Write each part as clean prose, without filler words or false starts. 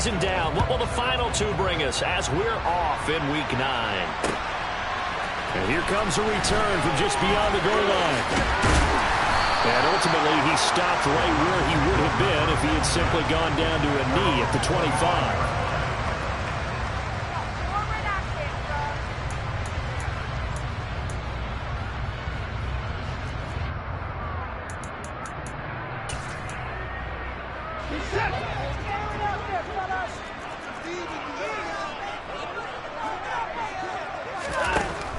season down. What will the final two bring us as we're off in Week 9? And here comes a return from just beyond the goal line. And ultimately, he stopped right where he would have been if he had simply gone down to a knee at the 25.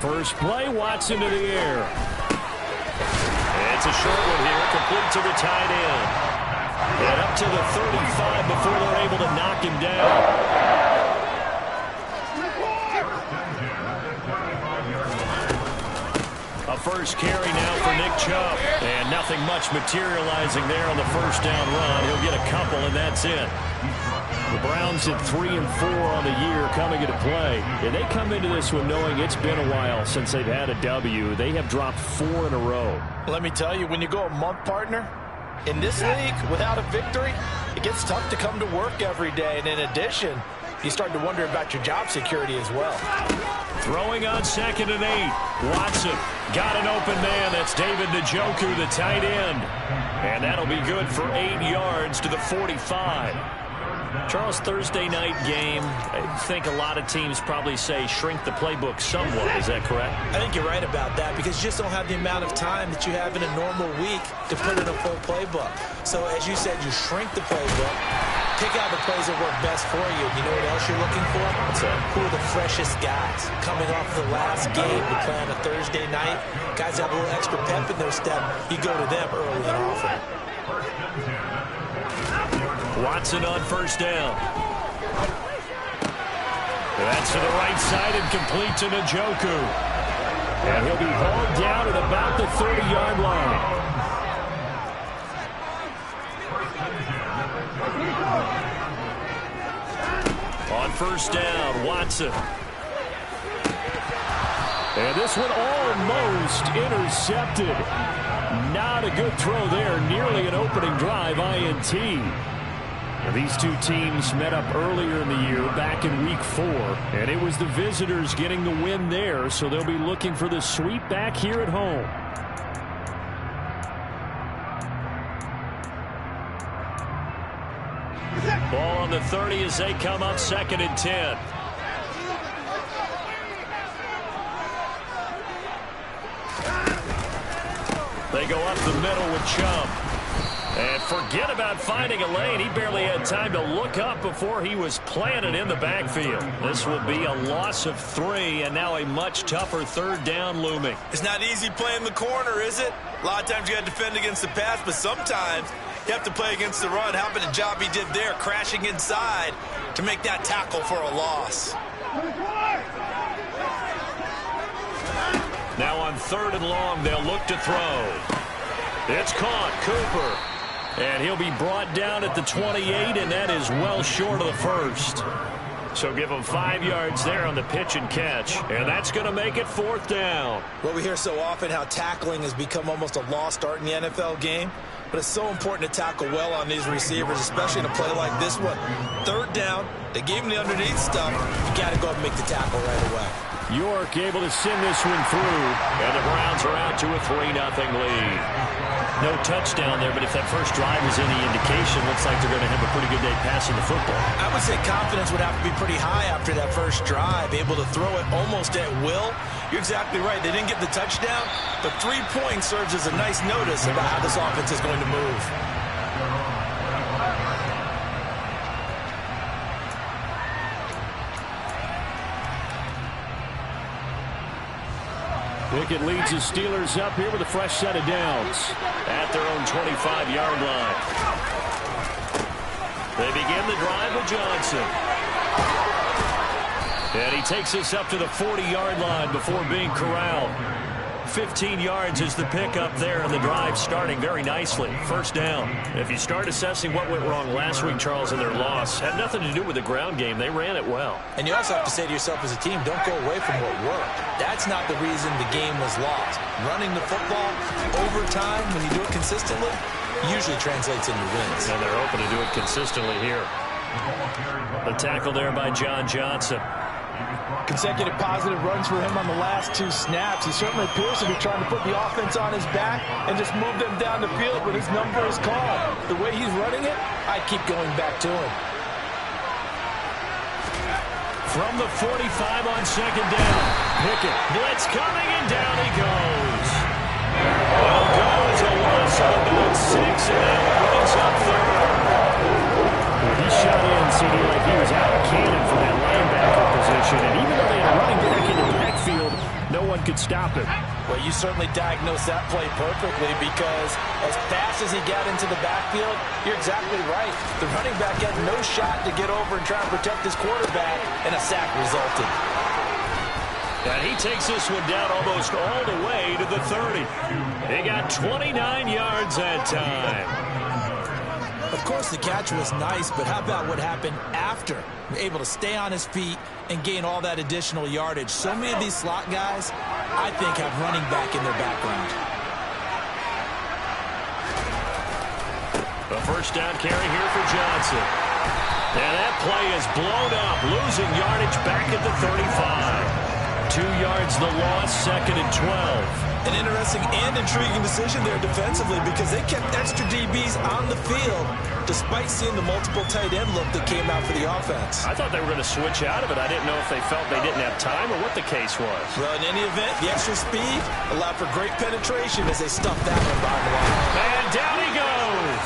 First play, Watson to the air. It's a short one here, complete to the tight end. And up to the 35 before they're able to knock him down. A first carry now for Nick Chubb. And nothing much materializing there on the first down run. He'll get a couple, and that's it. The Browns at 3-4 on the year coming into play. And they come into this one knowing it's been a while since they've had a W. They have dropped 4 in a row. Let me tell you, when you go a month, partner, in this league without a victory, it gets tough to come to work every day. And in addition, you start to wonder about your job security as well. Throwing on 2nd and 8. Watson got an open man. That's David Njoku, the tight end. And that'll be good for 8 yards to the 45. Charles, Thursday night game, I think a lot of teams probably say shrink the playbook somewhat. Is that correct? I think you're right about that because you just don't have the amount of time that you have in a normal week to put in a full playbook. So as you said, you shrink the playbook, pick out the plays that work best for you. You know what else you're looking for? What's that? Who are the freshest guys coming off the last game to play on a Thursday night? Guys have a little extra pep in their step. You go to them early and often. Watson on first down. That's to the right side and complete to Njoku. And he'll be hauled down at about the 30-yard line. On first down, Watson. And this one almost intercepted. Not a good throw there. Nearly an opening drive, INT. These two teams met up earlier in the year, back in Week 4, and it was the visitors getting the win there, so they'll be looking for the sweep back here at home. Ball on the 30 as they come up 2nd and 10. They go up the middle with Chubb. And forget about finding a lane. He barely had time to look up before he was planted in the backfield. This will be a loss of 3, and now a much tougher 3rd down looming. It's not easy playing the corner, is it? A lot of times you got to defend against the pass, but sometimes you have to play against the run. How about the job he did there, crashing inside to make that tackle for a loss? Now on 3rd and long, they'll look to throw. It's caught. Cooper. And he'll be brought down at the 28, and that is well short of the first. So give him 5 yards there on the pitch and catch. And that's going to make it 4th down. Well, we hear so often how tackling has become almost a lost art in the NFL game. But it's so important to tackle well on these receivers, especially in a play like this one. 3rd down, they gave him the underneath stuff. You got to go and make the tackle right away. York able to send this one through. And the Browns are out to a 3-0 lead. No touchdown there, but if that first drive is any indication, looks like they're going to have a pretty good day passing the football. I would say confidence would have to be pretty high after that first drive, able to throw it almost at will. You're exactly right. They didn't get the touchdown, but 3 points serves as a nice notice about how this offense is going to move. Pickett leads the Steelers up here with a fresh set of downs at their own 25-yard line. They begin the drive with Johnson. And he takes us up to the 40-yard line before being corralled. 15 yards is the pickup there, and the drive starting very nicely. First down. If you start assessing what went wrong last week, Charles, in their loss, had nothing to do with the ground game. They ran it well. And you also have to say to yourself as a team, don't go away from what worked. That's not the reason the game was lost. Running the football over time, when you do it consistently, usually translates into wins. And they're hoping to do it consistently here. The tackle there by John Johnson. Consecutive positive runs for him on the last 2 snaps. He certainly appears to be trying to put the offense on his back and just move them down the field when his number is called. The way he's running it, I keep going back to him. From the 45 on second down. Pickett. Blitz coming, and down he goes. Well, goes a loss of about 6, and that brings up third. He shot in, CD, like he was out of cannon from that linebacker position. And even though they had a running back in the backfield, no one could stop him. Well, you certainly diagnosed that play perfectly because as fast as he got into the backfield, you're exactly right. The running back had no shot to get over and try and protect his quarterback, and a sack resulted. And he takes this one down almost all the way to the 30. He got 29 yards that time. Of course, the catch was nice, but how about what happened after? Able to stay on his feet and gain all that additional yardage. So many of these slot guys, I think, have running back in their background. A first down carry here for Johnson. And that play is blown up, losing yardage back at the 35. 2 yards the loss, 2nd and 12. An interesting and intriguing decision there defensively because they kept extra DBs on the field despite seeing the multiple tight end look that came out for the offense. I thought they were going to switch out of it. I didn't know if they felt they didn't have time or what the case was. Well, in any event, the extra speed allowed for great penetration as they stuffed that one behind the line. And down he goes.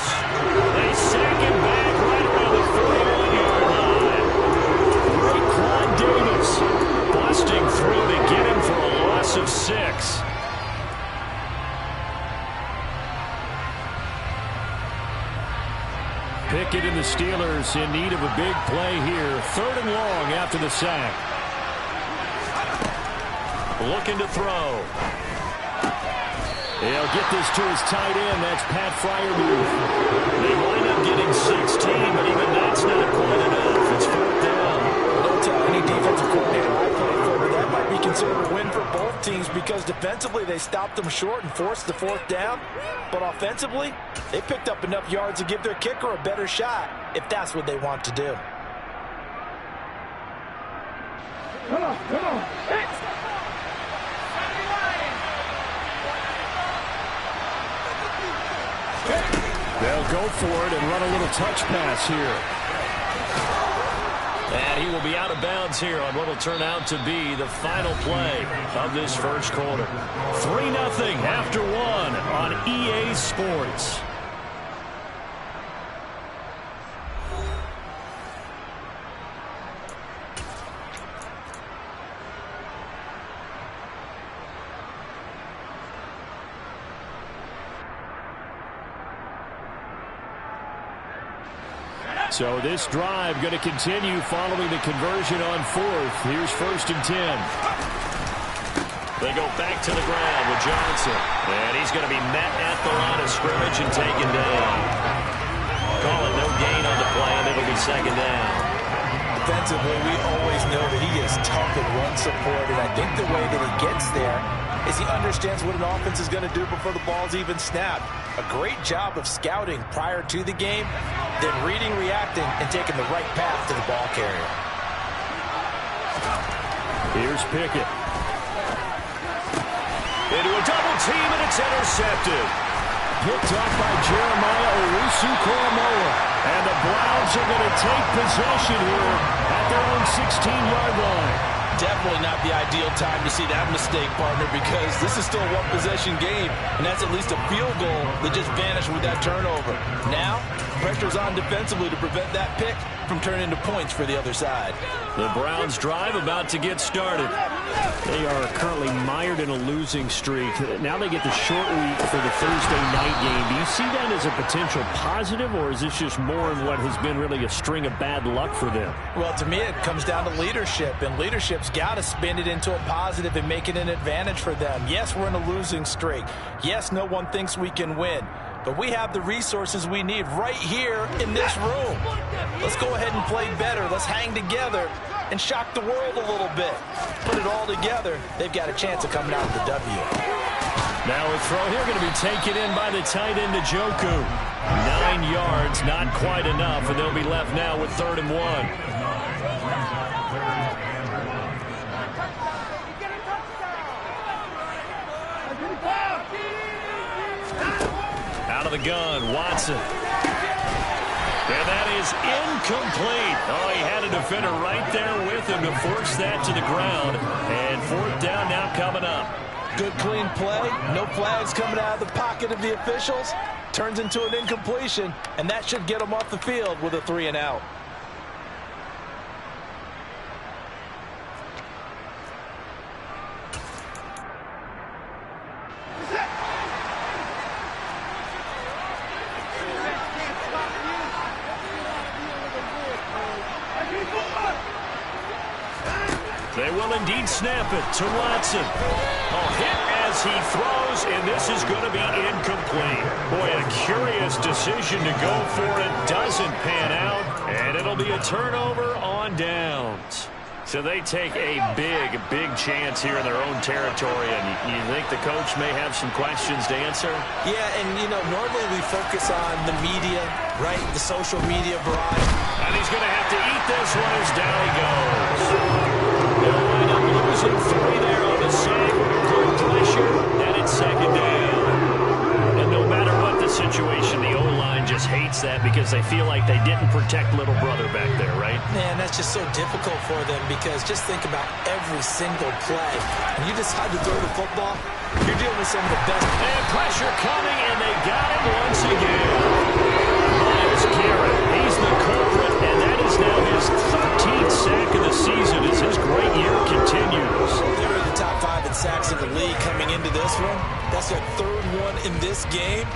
They sack him back right around the 41-yard line. Great Claude Davis busting through to get him for a loss of 6. Pickett and the Steelers in need of a big play here. 3rd and long after the sack. Looking to throw. He'll get this to his tight end. That's Pat Freiermuth. They wind up getting 16, but even that's not quite enough. It's 4th down. Don't tell any defensive coordinator I played for, but that might be considered a win for both teams because defensively they stopped them short and forced the 4th down. But offensively, they picked up enough yards to give their kicker a better shot if that's what they want to do. Come on. They'll go for it and run a little touch pass here. And he will be out of bounds here on what will turn out to be the final play of this first quarter. 3-0 after 1 on EA Sports. So this drive going to continue following the conversion on 4th. Here's 1st and 10. They go back to the ground with Johnson. And he's going to be met at the line of scrimmage and taken down. Call it no gain on the play, and it'll be 2nd down. Defensively, we always know that he is tough and run support, and I think the way that he gets there is he understands what an offense is going to do before the ball's even snapped. A great job of scouting prior to the game, then reading, reacting, and taking the right path to the ball carrier. Here's Pickett. Into a double team, and it's intercepted. Picked up by Jeremiah Owusu-Koramoah. And the Browns are going to take possession here at their own 16-yard line. Definitely not the ideal time to see that mistake, partner, because this is still a one-possession game, and that's at least a field goal that just vanished with that turnover. Now, pressure's on defensively to prevent that pick from turning into points for the other side. The Browns drive about to get started. They are currently mired in a losing streak. Now they get the short week for the Thursday night game. Do you see that as a potential positive, or is this just more in what has been really a string of bad luck for them? Well, to me, it comes down to leadership, and leadership's got to spin it into a positive and make it an advantage for them. Yes, we're in a losing streak. Yes, no one thinks we can win. But we have the resources we need right here in this room. Let's go ahead and play better. Let's hang together and shock the world a little bit. Put it all together, they've got a chance of coming out with the W. Now a throw here going to be taken in by the tight end Njoku. 9 yards, not quite enough, and they'll be left now with 3rd and 1. Out of the gun, Watson. And that is incomplete. Oh, he had a defender right there with him to force that to the ground. And 4th down now coming up. Good, clean play. No flags coming out of the pocket of the officials. Turns into an incompletion, and that should get them off the field with a 3 and out. They will indeed snap it to Watson. Hit as he throws, and this is going to be incomplete. Boy, a curious decision to go for it. Doesn't pan out, and it'll be a turnover on downs. So they take a big chance here in their own territory, and you think the coach may have some questions to answer? Yeah, and, normally we focus on the media, right, the social media barrage. And he's going to have to eat this one as down he goes. They'll wind up losing 3 there on the sack with good pressure, and it's 2nd down. And no matter what the situation, the O-line just hates that because they feel like they didn't protect little brother back there, right? Man, that's just so difficult for them because just think about every single play. And you decide to throw the football, you're dealing with some of the best. And pressure coming, and they got him once again. Myles Garrett, he's the culprit, and that is now his 13th sack of the season as his great year continues. They're in the top 5 in sacks in the league coming into this one. That's their 3rd one in this game.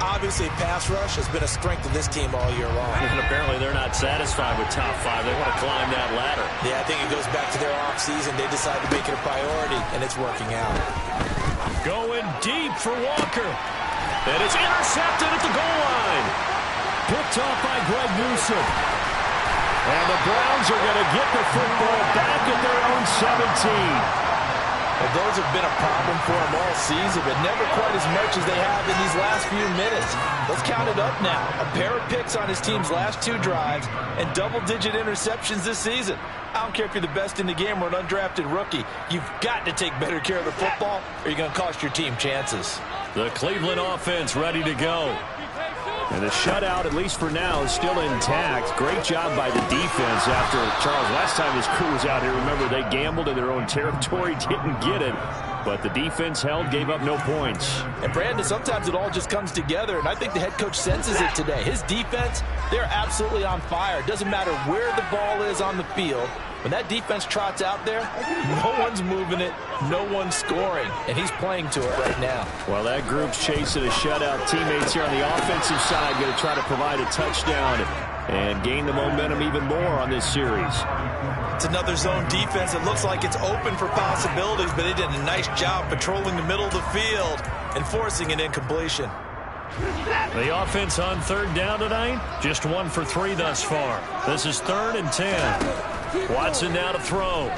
Obviously, pass rush has been a strength of this team all year long. And apparently they're not satisfied with top 5. They want to climb that ladder. Yeah, I think it goes back to their offseason. They decided to make it a priority, and it's working out. Going deep for Walker. And it's intercepted at the goal line. Picked off by Greg Newsom. And the Browns are going to get the football back at their own 17. Well, those have been a problem for them all season, but never quite as much as they have in these last few minutes. Let's count it up now. A pair of picks on his team's last 2 drives and double-digit interceptions this season. I don't care if you're the best in the game or an undrafted rookie. You've got to take better care of the football or you're going to cost your team chances. The Cleveland offense ready to go. And the shutout, at least for now, is still intact. Great job by the defense after, Charles, last time his crew was out here, remember, they gambled in their own territory, didn't get it. But the defense held, gave up no points. And, Brandon, sometimes it all just comes together, and I think the head coach senses it today. His defense, they're absolutely on fire. It doesn't matter where the ball is on the field. When that defense trots out there, no one's moving it, no one's scoring, and he's playing to it right now. Well, that group's chasing a shutout. Teammates here on the offensive side going to try to provide a touchdown and gain the momentum even more on this series. It's another zone defense. It looks like it's open for possibilities, but they did a nice job patrolling the middle of the field and forcing an incompletion. The offense on 3rd down tonight, just 1 for 3 thus far. This is 3rd and 10. Watson now to throw.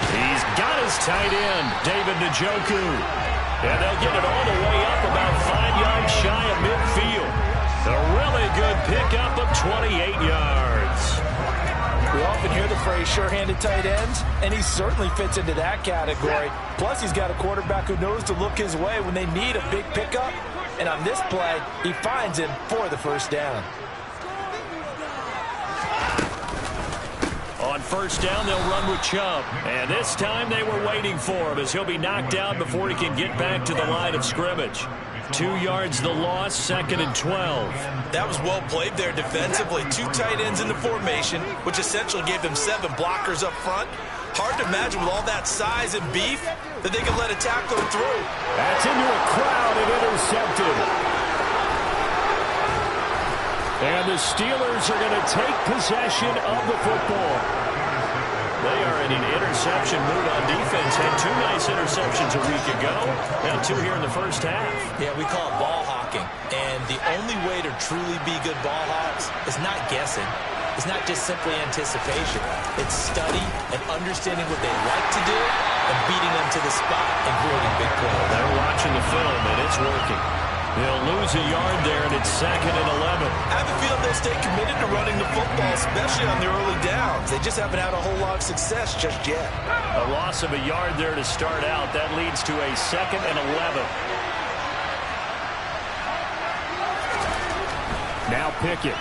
He's got his tight end, David Njoku. And they'll get it all the way up about 5 yards shy of midfield. A really good pickup of 28 yards. We often hear the phrase sure-handed tight ends, and he certainly fits into that category. Plus, he's got a quarterback who knows to look his way when they need a big pickup. And on this play, he finds him for the 1st down. On 1st down, they'll run with Chubb. And this time they were waiting for him as he'll be knocked down before he can get back to the line of scrimmage. 2 yards the loss, 2nd and 12. That was well played there defensively. 2 tight ends in the formation, which essentially gave them 7 blockers up front. Hard to imagine with all that size and beef that they could let a tackler through. That's into a crowd and intercepted. And the Steelers are going to take possession of the football. They are in an interception mood on defense. Had 2 nice interceptions a week ago. Now 2 here in the 1st half. Yeah, we call it ball hawking. And the only way to truly be good ball hawks is not guessing. is not just simply anticipation. It's study and understanding what they like to do and beating them to the spot and creating big plays. They're watching the film, and it's working. They'll lose a yard there, and it's 2nd and 11. I have a feeling they'll stay committed to running the football, especially on the early downs. They just haven't had a whole lot of success just yet. A loss of a yard there to start out. That leads to a 2nd and 11. Now Pickett.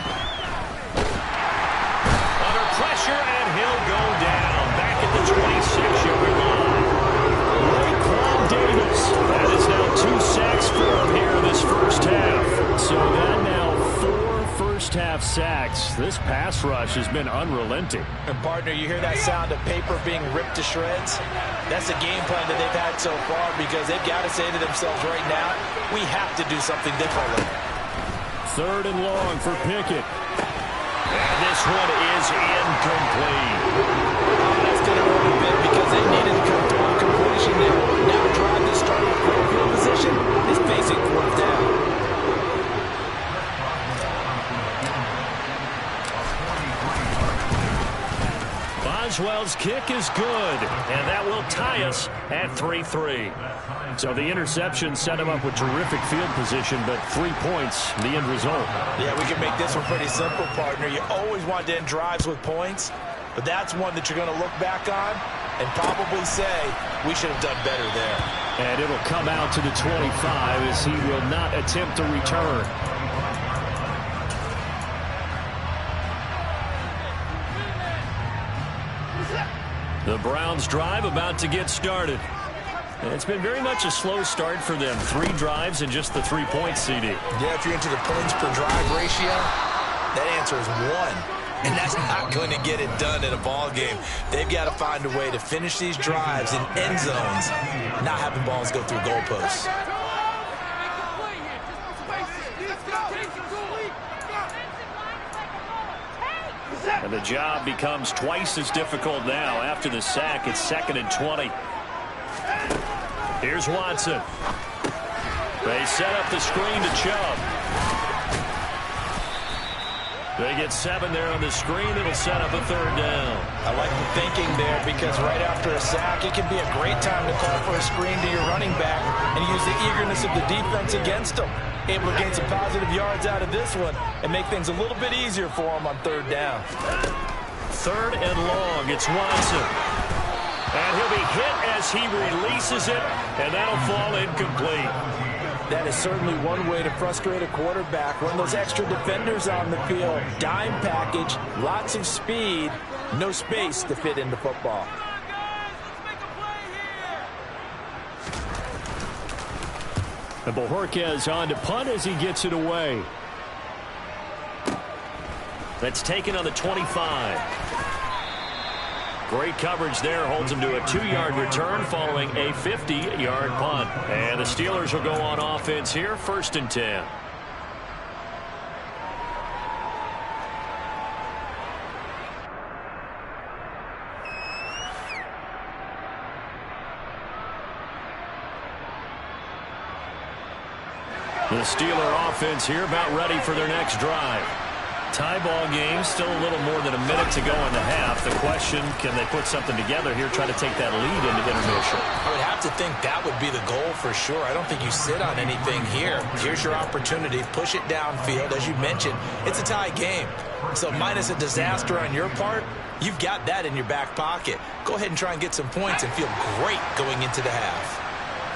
Under pressure, and he'll go down. Back at the 26-yard line. Davis. That is now 2 sacks for him here in this first half. So that now 4 first-half sacks. This pass rush has been unrelenting. And, partner, you hear that sound of paper being ripped to shreds? That's the game plan that they've had so far because they've got to say to themselves right now, we have to do something differently. 3rd and long for Pickett. And this one is incomplete. That's going to hurt a bit because they needed to come through on completion there. Now drive the starting field position is facing 4th down. Boswell's kick is good, and that will tie us at 3-3. So the interception set him up with terrific field position, but 3 points, the end result. Yeah, we can make this one pretty simple, partner. You always want to end drives with points, but that's one that you're going to look back on and probably say, we should have done better there. And it'll come out to the 25 as he will not attempt to return. The Browns drive about to get started. It's been very much a slow start for them. 3 drives and just the 3 points, CD. Yeah, if you're into the points per drive ratio, that answer is 1. And that's not going to get it done in a ball game. They've got to find a way to finish these drives in end zones, not having balls go through goalposts. And the job becomes twice as difficult now. After the sack, it's 2nd and 20. Here's Watson. They set up the screen to Chubb. They get 7 there on the screen. It'll set up a 3rd down. I like the thinking there because right after a sack, it can be a great time to call for a screen to your running back and use the eagerness of the defense against them. Able to gain some positive yards out of this one and make things a little bit easier for them on 3rd down. 3rd and long. It's Watson. And he'll be hit as he releases it, and that'll fall incomplete. That is certainly one way to frustrate a quarterback. Run those extra defenders on the field. Dime package, lots of speed, no space to fit into football. And Bojorquez on to punt as he gets it away. That's taken on the 25. Great coverage there. Holds him to a 2-yard return following a 50-yard punt. And the Steelers will go on offense here. 1st and 10. The Steeler offense here about ready for their next drive. Tie ball game, still a little more than a minute to go in the half. The question, can they put something together here, try to take that lead into intermission? I would have to think that would be the goal for sure. I don't think you sit on anything here. Here's your opportunity. Push it downfield. As you mentioned, it's a tie game. So minus a disaster on your part, you've got that in your back pocket. Go ahead and try and get some points and feel great going into the half.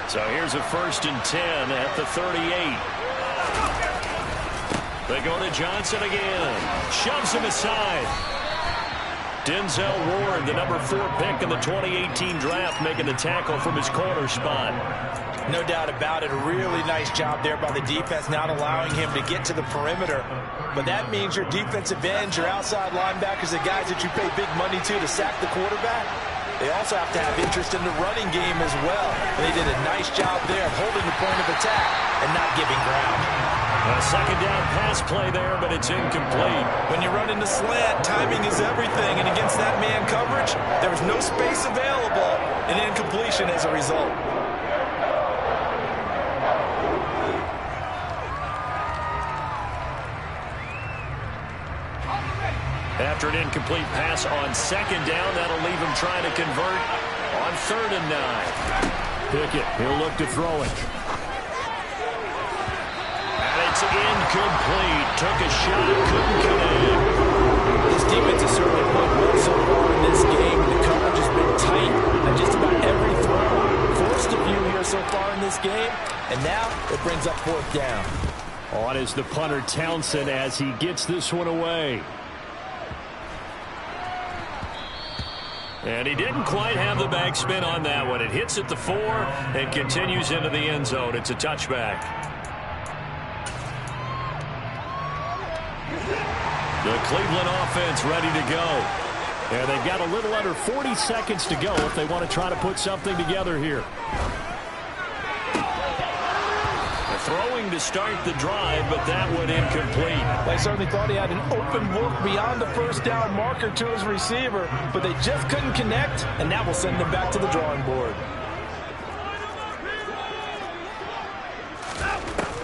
So here's a 1st and 10 at the 38. They go to Johnson again. Shoves him aside. Denzel Ward, the number 4 pick in the 2018 draft, making the tackle from his corner spot. No doubt about it. A really nice job there by the defense, not allowing him to get to the perimeter. But that means your defensive ends, your outside linebackers, the guys that you pay big money to sack the quarterback, they also have to have interest in the running game as well. And they did a nice job there of holding the point of attack and not giving ground. A 2nd down pass play there, but it's incomplete. When you run into slant, timing is everything. And against that man coverage, there was no space available and incompletion as a result. After an incomplete pass on second down, that'll leave him trying to convert on 3rd and 9. Pickett, he'll look to throw it. And it's incomplete. Took a shot, couldn't connect. This defense has certainly played well so far in this game. The coverage has been tight on just about every throw. Forced a few here so far in this game, and now it brings up 4th down. On is the punter Townsend as he gets this one away. And he didn't quite have the backspin on that one. It hits at the 4 and continues into the end zone. It's a touchback. The Cleveland offense ready to go. And they've got a little under 40 seconds to go if they want to try to put something together here. Throwing to start the drive, but that went incomplete. They certainly thought he had an open look beyond the 1st down marker to his receiver, but they just couldn't connect, and that will send them back to the drawing board.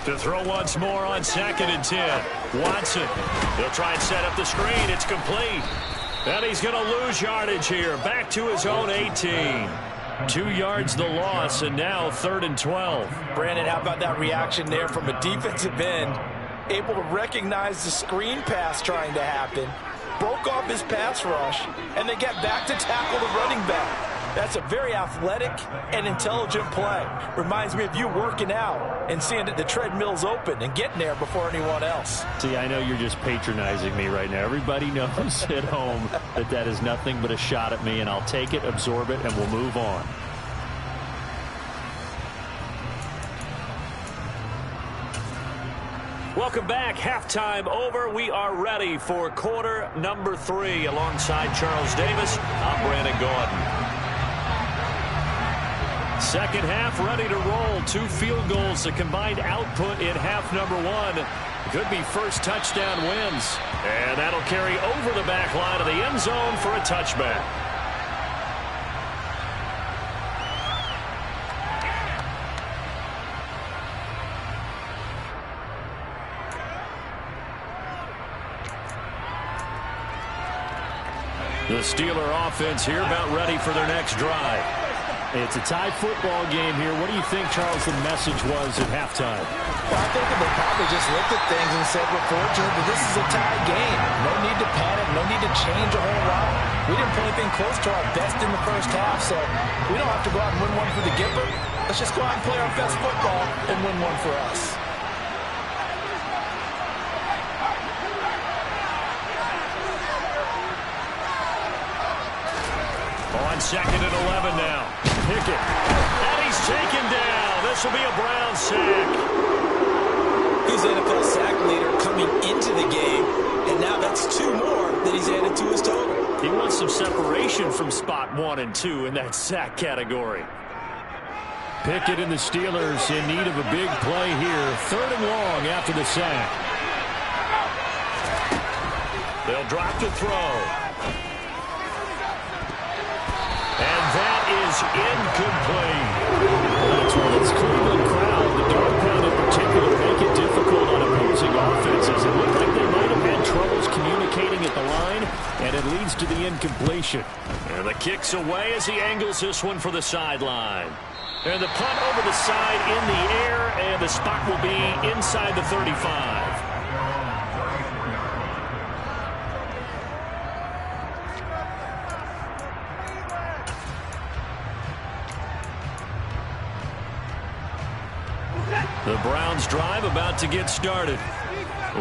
To throw once more on 2nd and 10. Watson. He'll try and set up the screen. It's complete. And he's going to lose yardage here. Back to his own 18. 2 yards the loss, and now 3rd and 12. Brandon, how about that reaction there from a defensive end? Able to recognize the screen pass trying to happen, broke off his pass rush, and they get back to tackle the running back. That's a very athletic and intelligent play. Reminds me of you working out and seeing that the treadmill's open and getting there before anyone else. See, I know you're just patronizing me right now. Everybody knows at home that that is nothing but a shot at me, and I'll take it, absorb it, and we'll move on. Welcome back. Halftime over. We are ready for quarter number 3. Alongside Charles Davis, I'm Brandon Gordon. Second half ready to roll. 2 field goals, the combined output in half number 1. Could be first touchdown wins. And that'll carry over the back line of the end zone for a touchback. The Steeler offense here about ready for their next drive. It's a tie football game here. What do you think, Charles, the message was at halftime? Well, I think that they probably just looked at things and said, we're fortunate that this is a tie game. No need to panic. No need to change a whole lot. We didn't play anything close to our best in the first half, so we don't have to go out and win one for the Gipper. Let's just go out and play our best football and win one for us. On 2nd and 11 now. Pickett. And he's taken down. This will be a Brown sack. He's NFL sack leader coming into the game, and now that's 2 more that he's added to his total. He wants some separation from spot 1 and 2 in that sack category. Pickett and the Steelers in need of a big play here. 3rd and long after the sack. They'll drop to throw. And that is incomplete. That's where this Cleveland crowd, the dark crowd in particular, make it difficult on opposing offenses. It looked like they might have had troubles communicating at the line, and it leads to the incompletion. And the kick's away as he angles this one for the sideline. And the punt over the side in the air, and the spot will be inside the 35. The Browns drive about to get started.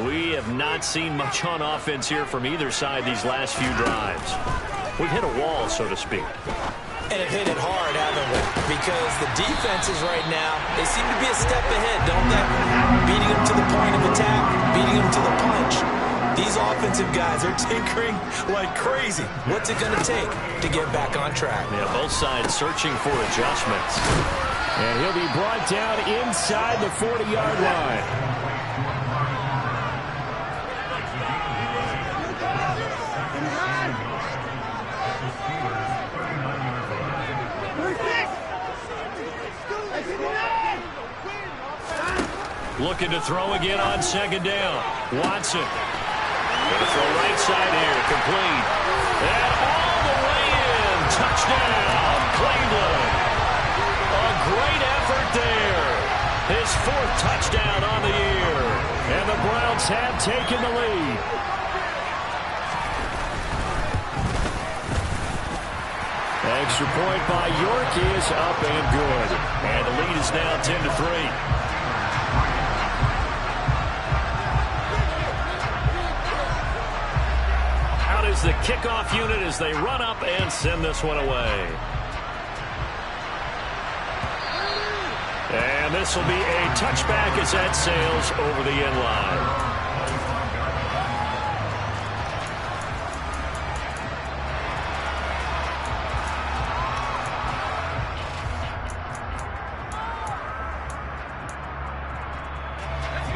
We have not seen much on offense here from either side these last few drives. We've hit a wall, so to speak. And have hit it hard, haven't we? Because the defenses right now, they seem to be a step ahead, don't they? Beating them to the point of attack, beating them to the punch. These offensive guys are tinkering like crazy. What's it going to take to get back on track? Yeah, both sides searching for adjustments. And he'll be brought down inside the 40-yard line. Looking to throw again on 2nd down. Watson. Gonna throw right side here, complete. And all the way in. Touchdown, Cleveland. A great effort there. His 4th touchdown on the year. And the Browns have taken the lead. Extra point by York is up and good. And the lead is now 10-3. Out is the kickoff unit as they run up and send this one away. And this will be a touchback as that sails over the end line.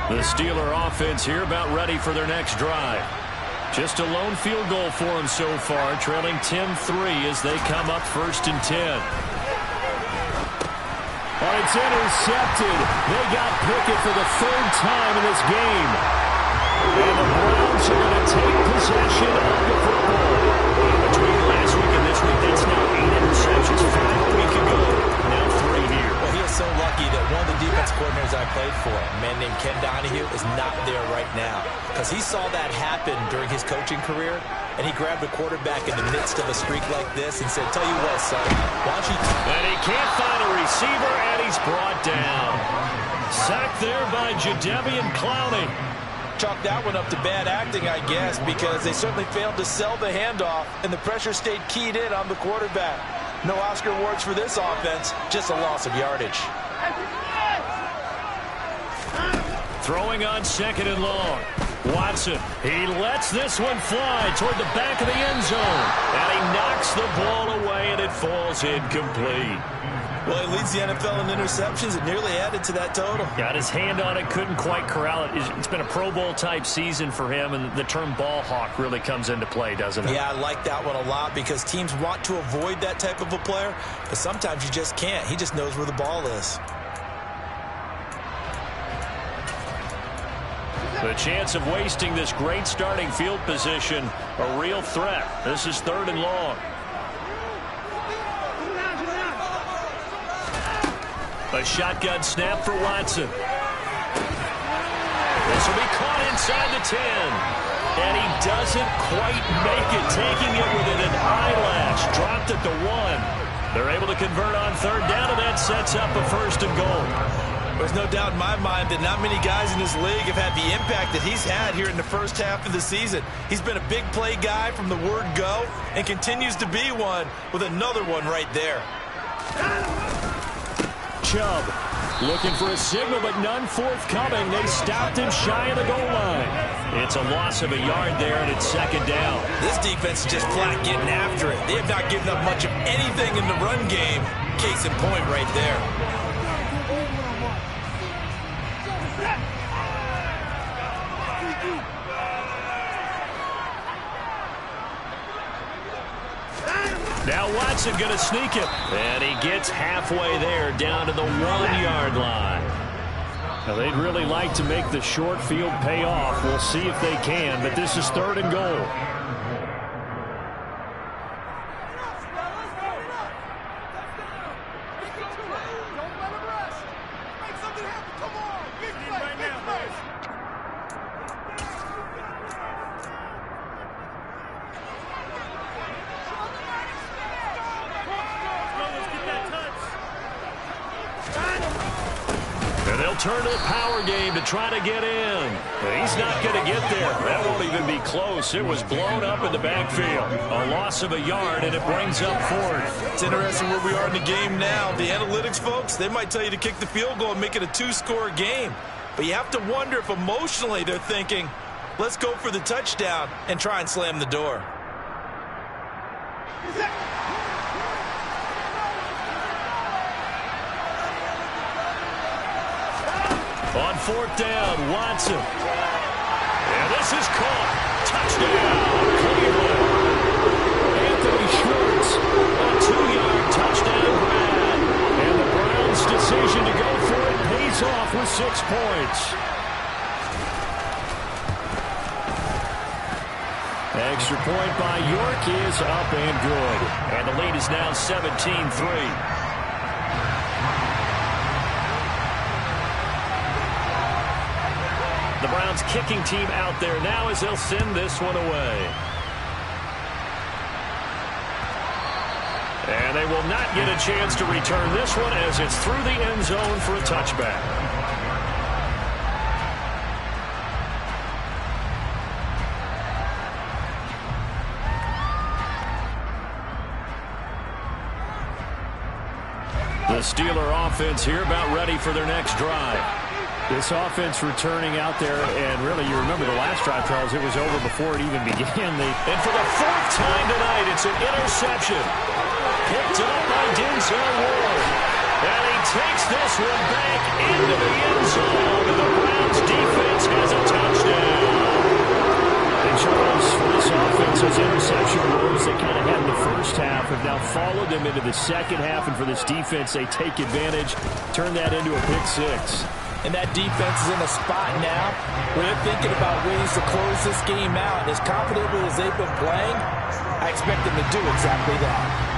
The Steeler offense here about ready for their next drive. Just a lone field goal for them so far, trailing 10-3 as they come up 1st and 10. Oh, it's intercepted. They got Pickett for the 3rd time in this game. And the Browns are going to take possession of the football. Between last week and this week, that's now 8 interceptions. 5 a week ago. Now 3 here. Well, he is so lucky that one of the defense coordinators I played for, a man named Ken Donahue, is not there right now. Because he saw that happen during his coaching career, and he grabbed a quarterback in the midst of a streak like this and said, tell you what, son, why don't you... And he can't find a receiver, and he's brought down. Sacked there by Jadeveon Clowney. Chalk that one up to bad acting, I guess, because they certainly failed to sell the handoff, and the pressure stayed keyed in on the quarterback. No Oscar awards for this offense, just a loss of yardage. Throwing on 2nd and long. Watson, he lets this one fly toward the back of the end zone. And he knocks the ball away, and it falls incomplete. Well, he leads the NFL in interceptions. It nearly added to that total. Got his hand on it, couldn't quite corral it. It's been a Pro Bowl-type season for him, and the term ball hawk really comes into play, doesn't it? Yeah, I like that one a lot because teams want to avoid that type of a player, but sometimes you just can't. He just knows where the ball is. The chance of wasting this great starting field position, a real threat. This is 3rd and long. A shotgun snap for Watson. This will be caught inside the 10. And he doesn't quite make it, taking it within an eyelash. Dropped at the 1. They're able to convert on 3rd down, and that sets up a 1st and goal. There's no doubt in my mind that not many guys in this league have had the impact that he's had here in the first half of the season. He's been a big play guy from the word go and continues to be one with another one right there. Chubb looking for a signal, but none forthcoming. They stopped him shy of the goal line. It's a loss of a yard there, and it's 2nd down. This defense is just flat getting after it. They have not given up much of anything in the run game. Case in point right there. Now Watson going to sneak it. And he gets halfway there down to the 1-yard line. Now they'd really like to make the short field pay off. We'll see if they can, but this is 3rd and goal. Turn to the power game to try to get in. He's not going to get there. That won't even be close. It was blown up in the backfield. A loss of a yard, and it brings up 4th. It's interesting where we are in the game now. The analytics folks, they might tell you to kick the field goal and make it a 2-score game. But you have to wonder if emotionally they're thinking, let's go for the touchdown and try and slam the door. On 4th down, Watson. And this is caught. Touchdown, Cleveland. Anthony Schwartz, a 2-yard touchdown grab. And the Browns' decision to go for it pays off with 6 points. point by York is up and good. And the lead is now 17-3. The Browns kicking team out there now as they'll send this one away. And they will not get a chance to return this one as it's through the end zone for a touchback. The Steeler offense here about ready for their next drive. This offense returning out there, and really, you remember the last drive, Charles, it was over before it even began. And for the fourth time tonight, it's an interception. Picked up by Denzel Ward. And he takes this one back into the end zone. And the Browns defense has a touchdown. And Charles, for this offense, those interception woes they kind of had in the first half have now followed them into the second half. And for this defense, they take advantage, turn that into a pick six. And that defense is in a spot now where they're thinking about ways to close this game out. And as confidently as they've been playing, I expect them to do exactly that.